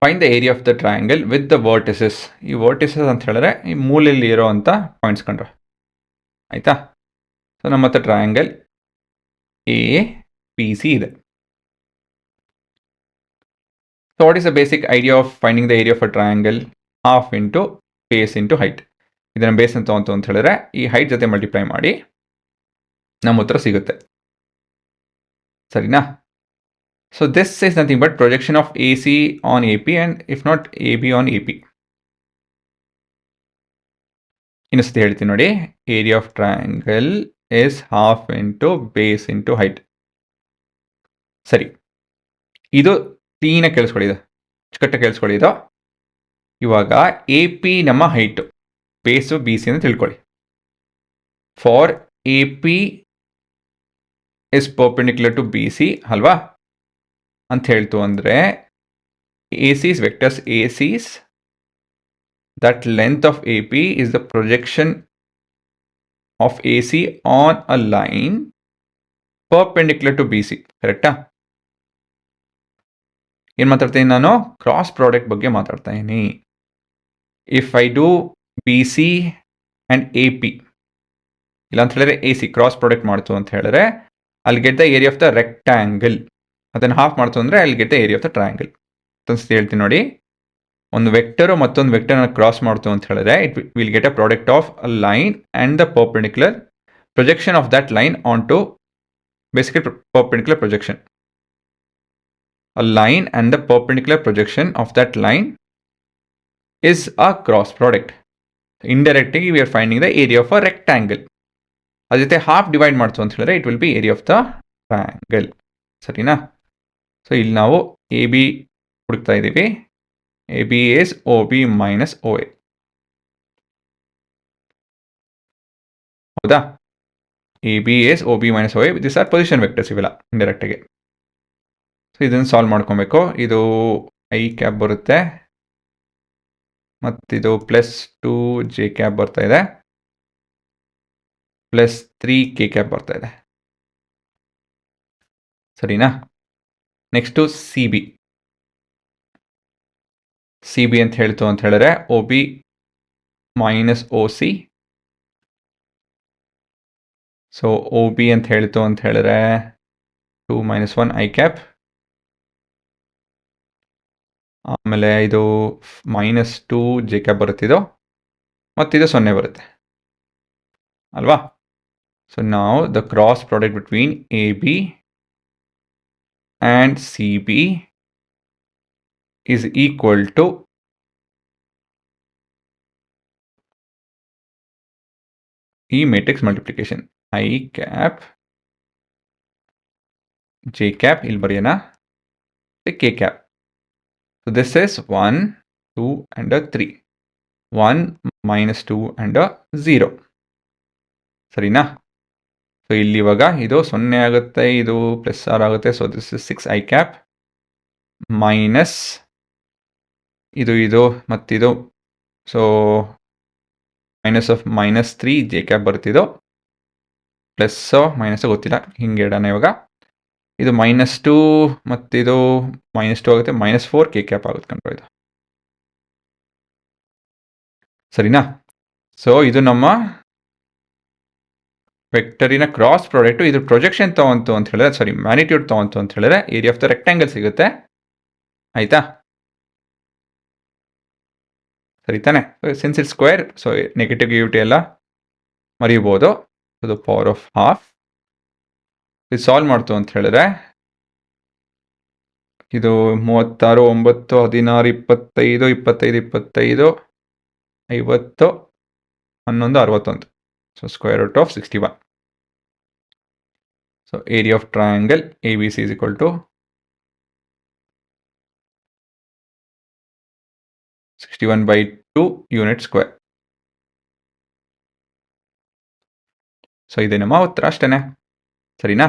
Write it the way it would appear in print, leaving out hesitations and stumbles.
Find the area of the triangle with the vertices. ಈ vertices ಅಂತ ಹೇಳಿದ್ರೆ ಈ ಮೂಲೆಯಲ್ಲಿ ಇರೋ ಅಂಥ ಪಾಯಿಂಟ್ಸ್ ಕಂಡ್ರೆ ಆಯಿತಾ. ಸೊ ನಮ್ಮ ಹತ್ರ ಟ್ರಯಾಂಗಲ್ ಎ ಪಿ ಸಿ ಇದೆ. So what is the basic idea of finding the area of a triangle? Half into base into height. ಇದನ್ನು ಬೇಸ್ ಅಂತ ಅಂತ ಹೇಳಿದ್ರೆ ಈ ಹೈಟ್ ಜೊತೆ ಮಲ್ಟಿಪ್ಲೈ ಮಾಡಿ ನಮ್ಮ ಉತ್ತರ ಸಿಗುತ್ತೆ, ಸರಿನಾ. So this is nothing but projection of A C on A P and if not A B on A P. ಇನ್ನೊಂದ್ಸತಿ ಹೇಳ್ತೀನಿ ನೋಡಿ. Area of triangle is half into base into height. ಸರಿ, ಇದು ಕ್ಲೀನಾಗಿ ಕೇಳಿಸ್ಕೊಳ್ಳಿದೆ, ಅಚ್ಚುಕಟ್ಟಾಗಿ ಕೇಳಿಸ್ಕೊಳ್ಳಿದು. ಇವಾಗ ಎ ಪಿ ನಮ್ಮ ಹೈಟು, ಬೇಸು ಬಿ ಸಿ ಅಂತ ತಿಳ್ಕೊಳ್ಳಿ. For A P is perpendicular to B C ಅಲ್ವಾ ಅಂತ ಹೇಳ್ತು ಅಂದರೆ A C is vectors A C is that length of AP is the projection of AC on a line perpendicular to BC. ಕರೆಕ್ಟಾ? ಏನು ಮಾತಾಡ್ತಾ ಇದ್ದೀನಿ ನಾನು? ಕ್ರಾಸ್ ಪ್ರಾಡಕ್ಟ್ ಬಗ್ಗೆ ಮಾತಾಡ್ತಾ ಇದ್ದೀನಿ. If I do B C and A P, ಇಲ್ಲ ಅಂತ ಹೇಳಿದ್ರೆ ಎ ಸಿ ಕ್ರಾಸ್ ಪ್ರಾಡಕ್ಟ್ ಮಾಡ್ತು ಅಂತ ಹೇಳಿದ್ರೆ ಅಲ್ಲಿ get the area of the rectangle. ಅದನ್ನು ಹಾಫ್ ಮಾಡ್ತು ಅಂದರೆ ಅಲ್ಲಿ get the area of the triangle. ಮತ್ತೊಂದ್ಸತಿ ಹೇಳ್ತೀನಿ ನೋಡಿ. ಒಂದು ವೆಕ್ಟರು ಮತ್ತೊಂದು ವೆಕ್ಟರ್ನ ಕ್ರಾಸ್ ಮಾಡ್ತು ಅಂತ ಹೇಳಿದ್ರೆ it will get a product of a line and the perpendicular projection of that line on to basically perpendicular projection. A line and the perpendicular projection of that line is a cross product. ಇಂಡೈರೆಕ್ಟಾಗಿ we are finding the area of a rectangle. ಅದ್ರ ಜೊತೆ half divide ಮಾಡ್ತು ಅಂತ ಹೇಳಿದ್ರೆ it will be area of the triangle, ಸರಿನಾ. So ಇಲ್ಲಿ ನಾವು A B ಹುಡುಕ್ತಾ ಇದ್ದೀವಿ. AB is OB minus OA. ಹೌದಾ? AB is OB minus OA. This are position vectors ಇವೆಲ್ಲ ಇಂಡೈರೆಕ್ಟಾಗಿ. ಸೊ ಇದನ್ನು ಸಾಲ್ವ್ ಮಾಡ್ಕೊಬೇಕು. ಇದು ಐ ಕ್ಯಾಪ್ ಬರುತ್ತೆ, ಮತ್ತಿದು +2 ಜೆ ಕ್ಯಾಪ್ ಬರ್ತಾ ಇದೆ, +3 ಕೆ ಕ್ಯಾಪ್ ಬರ್ತಾ ಇದೆ, ಸರಿನಾ. Next C B. C B ಅಂತ ಹೇಳ್ತು ಅಂತ ಹೇಳಿದ್ರೆ O B minus O C. So O B ಅಂತ ಹೇಳ್ತು ಅಂತ ಹೇಳಿದ್ರೆ 2 - 1 ಐ ಕ್ಯಾಪ್, ಆಮೇಲೆ ಇದು -2 ಜೆ ಕ್ಯಾಪ್ ಬರುತ್ತಿದ್ದು, ಮತ್ತಿದು 0 ಬರುತ್ತೆ ಅಲ್ವಾ. ಸೊ ನಾವು the cross product between A B and C B is equal to ಈ matrix multiplication I cap J cap ಇಲ್ಲಿ ಬರೆಯೋಣ, K cap. So this is 1, 2 and a 3. 1 - 2 and a 0. ಸರಿನಾ. ಸೊ ಇಲ್ಲಿ ಇವಾಗ ಇದು 0 ಆಗುತ್ತೆ, ಇದು +r ಆಗುತ್ತೆ. So this is 6 I cap minus ಇದು ಮತ್ತಿದು. ಸೊ -3 ಜೆ ಕ್ಯಾಪ್ ಬರ್ತಿದ್ದು, ಪ್ಲಸ್ಸೋ ಮೈನಸ್ಸೋ ಗೊತ್ತಿಲ್ಲ, ಹಿಂಗೆ ಇಡೋಣ ಇವಾಗ. ಇದು -2 ಮತ್ತಿದು -2 ಆಗುತ್ತೆ, -4 ಕೆ ಕ್ಯಾಪ್ ಆಗುತ್ತೆ ಕಂಡ್ರೆ ಇದು, ಸರಿನಾ. ಸೊ ಇದು ನಮ್ಮ ವೆಕ್ಟರಿನ ಕ್ರಾಸ್ ಪ್ರಾಡಕ್ಟು. ಇದು ಪ್ರೊಜೆಕ್ಷನ್ ತೊಗೊಂತು ಅಂತ ಹೇಳಿದ್ರೆ, ಸಾರಿ ಮ್ಯಾಗ್ನಿಟ್ಯೂಡ್ ತೊಗೊಂತು ಅಂತ ಹೇಳಿದ್ರೆ ಏರಿಯಾ ಆಫ್ ದ ರೆಕ್ಟ್ಯಾಂಗಲ್ ಸಿಗುತ್ತೆ, ಆಯಿತಾ. ಸರಿ ತಾನೆ. Since it square, so negativity ಎಲ್ಲ ಮರಿಬೋದು. ಅದು ಪವರ್ ಆಫ್ ಹಾಫ್. ಇದು ಸಾಲ್ವ್ ಮಾಡ್ತು ಅಂತ ಹೇಳಿದ್ರೆ ಇದು 36, 9, 16, 25, 25, 25, 50, 11, 61. So square root of 61. So area of triangle A B C is equal to 61/2 unit square. So ಇದೆ ನಮ್ಮ ಉತ್ತರ ಅಷ್ಟೇನೆ, ಸರಿನಾ.